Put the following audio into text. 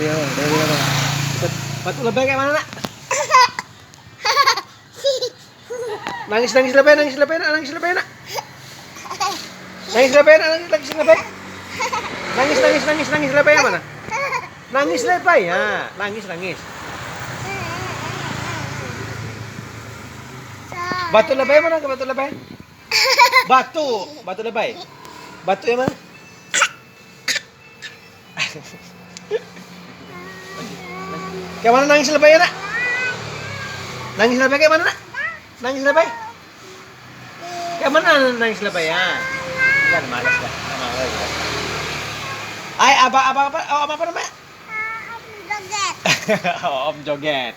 Iya, iya. Batu lebay kayak mana, Nak? Nangis lebay, Nak. Nangis lebay, Nak. Nangis lebay yang mana? Nangis lebay ya, nangis. Batu lebay mana? Ke batu lebay? Batu lebay. Batu yang mana? Kayak mana nangis lebay ya, Nak? Nangis lebay kayak mana, Nak? Nangis lebay? Kayak mana nangis lebay ya? Kan malas dah. Malas dah. Ay, apa namanya? Om joget. Om joget.